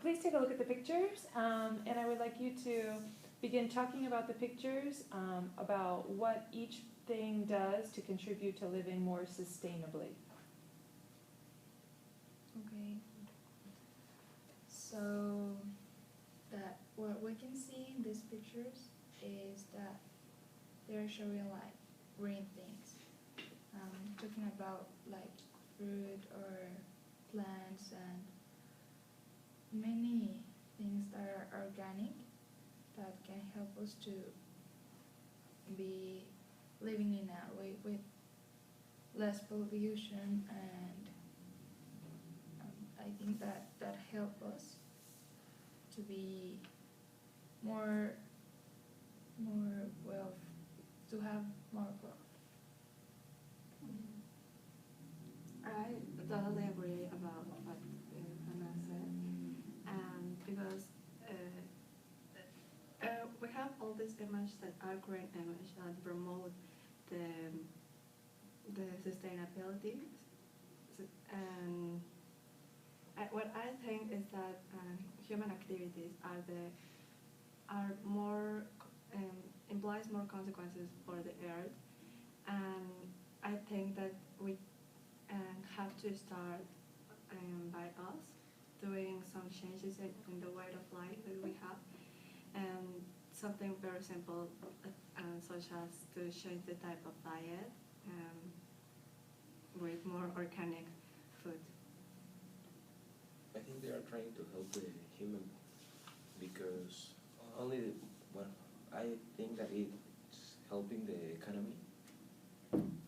please take a look at the pictures, and I would like you to begin talking about the pictures, about what each thing does to contribute to living more sustainably. Okay. So that what we can see in these pictures is that they're showing like green things. Talking about like fruit or plants and many things that are organic that can help us to be living in a way with less pollution, and I think that help us to be more wealth, to have more wealth. I totally agree about what Hannah said, because we have all these images that are green image and promote the sustainability, and what I think is that human activities are more implies more consequences for the earth, and I think that we have to start by us doing some changes in the way of life that we have, and something very simple, such as to change the type of diet with more organic food. I think they are trying to help the human because only well, I think that it's helping the economy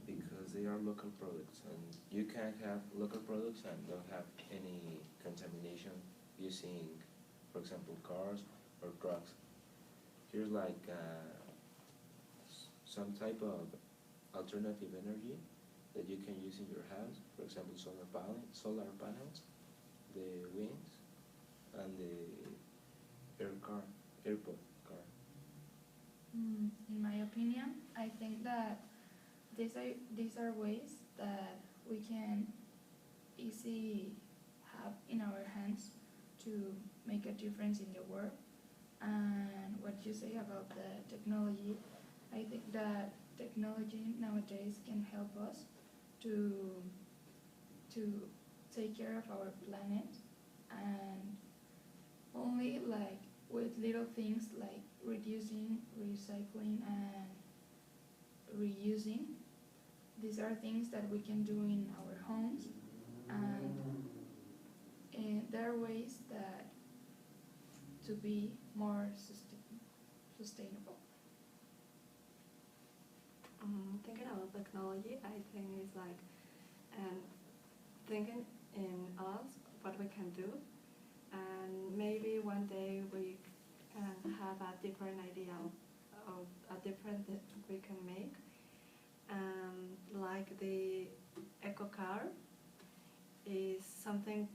because they are local products, and you can't have local products and don't have any contamination using, for example, cars or trucks. Here's like some type of alternative energy that you can use in your house, for example, solar panels, the wings, and the airport car. In my opinion, I think that these are ways that we can easily have in our hands to make a difference in the world. And what you say about the technology, I think that technology nowadays can help us to take care of our planet, and only like with little things like reducing, recycling, and reusing. These are things that we can do in our homes, and there are ways that to be more sustainable. Thinking about technology, I think it's like thinking in us what we can do, and maybe one day we can have a different idea of a different that we can make. Like the eco car is something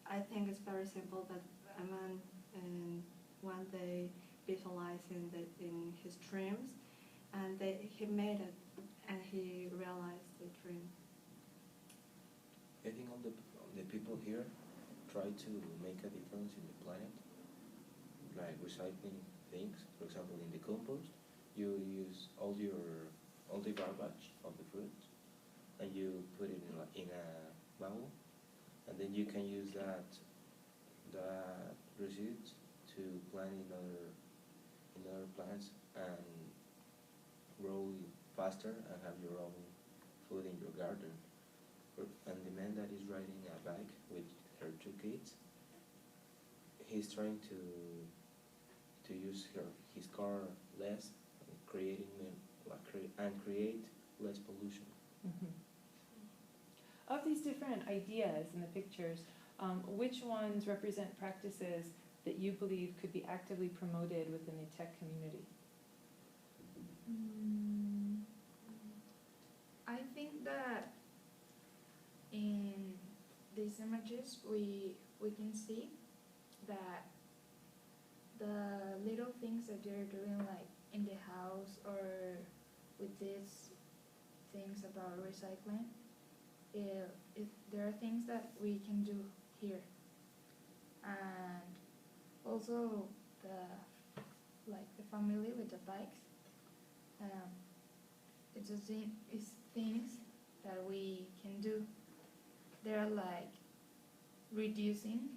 I think is very simple, that a man one day visualized in his dreams, and he made it, and he realized the dream. I think all the people here try to make a difference in the planet, like recycling things. For example, in the compost, you use all the garbage of the fruit, and you put it in a bowl, and then you can use that residues to plant in other plants and grow faster and have your own food in your garden. And the man that is riding a bike with her two kids, he's trying to use his car less, create less pollution. Mm-hmm. Of these different ideas in the pictures, which ones represent practices that you believe could be actively promoted within the tech community? I think that in these images we can see that the little things that they're doing, like in the house or with these things about recycling, there are things that we can do here, and also the like the family with the bikes. Um, it's things that we can do. They're like reducing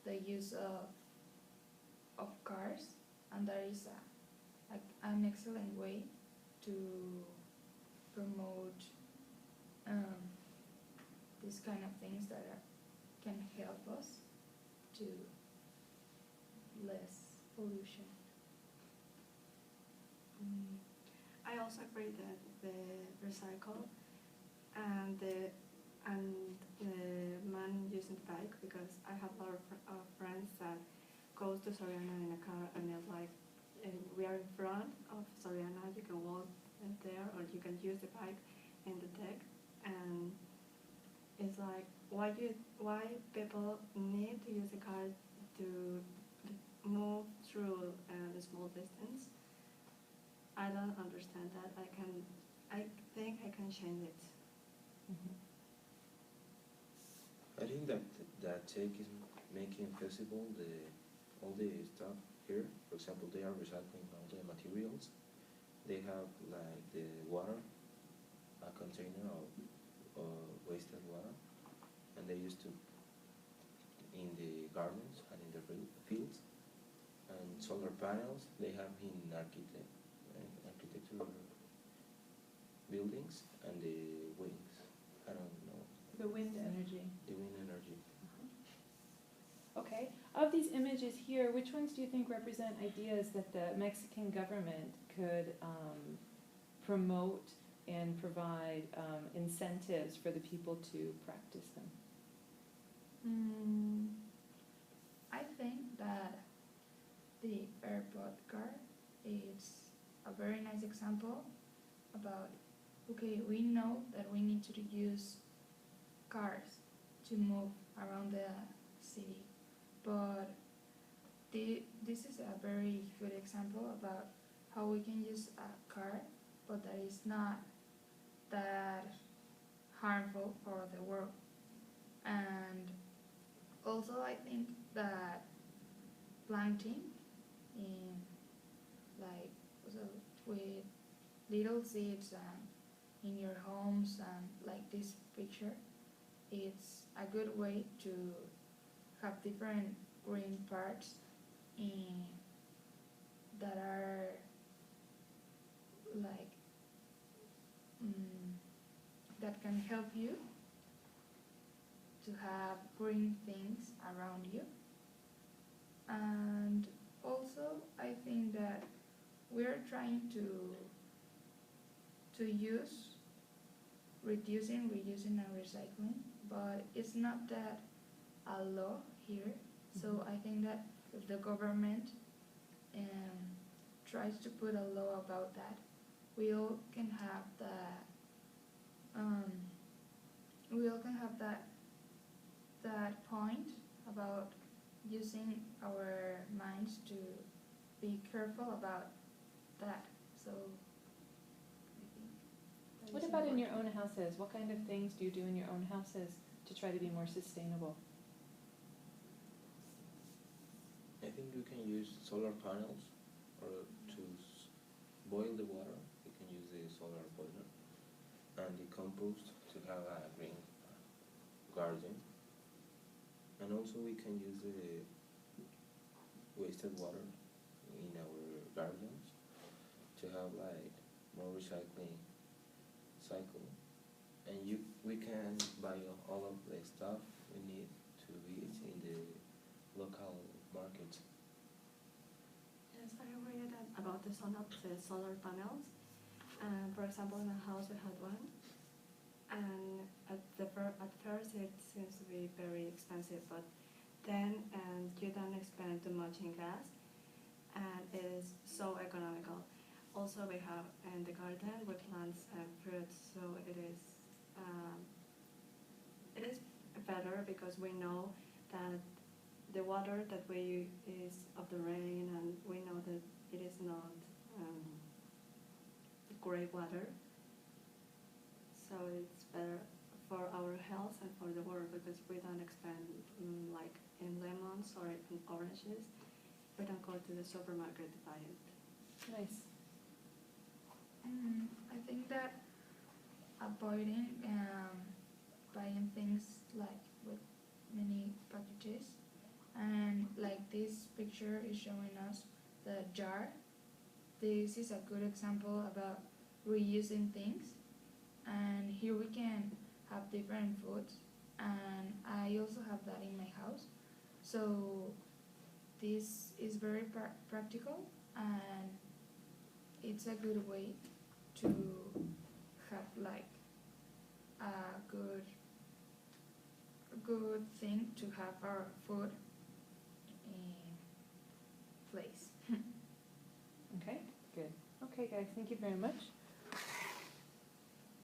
the use of cars, and that is an excellent way to promote um, these kind of things that can help us to less pollution. I also agree that the recycle and the man using the bike, because I have a lot of friends that goes to Soriana in a car, and it's like we are in front of Soriana, you can walk there or you can use the bike in the deck, and it's like why people need to use the car to move through the small distance. I don't understand that. I think I can change it. Mhm. I think that tech is making feasible all the stuff here. For example, they are recycling all the materials. They have like the water, a container of wasted water, and they used to in the gardens and in the fields. And solar panels they have in architecture buildings and the wings. I don't know. The wind energy. The wind energy. Okay, of these images here, which ones do you think represent ideas that the Mexican government could promote and provide incentives for the people to practice them? I think that the airport car is a very nice example about, okay, we know that we need to use cars to move around the city, but this is a very good example about how we can use a car, but that is not that harmful for the world. And also I think that planting in like so with little seeds and in your homes and like this picture, it's a good way to have different green parts in that are like that can help you to have green things around you. And also I think that we're trying to use reducing, reusing and recycling, but it's not that a law here. So I think that if the government tries to put a law about that, we all can have that point about using our minds to be careful about that. So I think that What is about in your important. own houses? What kind of things do you do in your own houses to try to be more sustainable? I think you can use solar panels or to boil the water. You can use the solar boiler and the compost to have a green garden. And also we can use the wasted water in our gardens to have like more recycling cycle. And we can buy all of the stuff we need to eat in the local markets. Yes, I read about the solar panels. For example, in my house we had one, and at first it seems to be very expensive, but then you don't spend too much in gas, and it is so economical. Also, we have in the garden we plant fruits, so it is better because we know that the water that we is of the rain, and we know that it is not grey water. So it's better for our health and for the world because we don't expend like in lemons or in oranges. we don't go to the supermarket to buy it. Nice. I think that avoiding buying things like with many packages, and like this picture is showing us the jar. This is a good example about reusing things, and here we can have different foods, and I also have that in my house. So this is very practical, and it's a good way to have like a good thing to have our food in place. Okay, good. Okay, guys, thank you very much.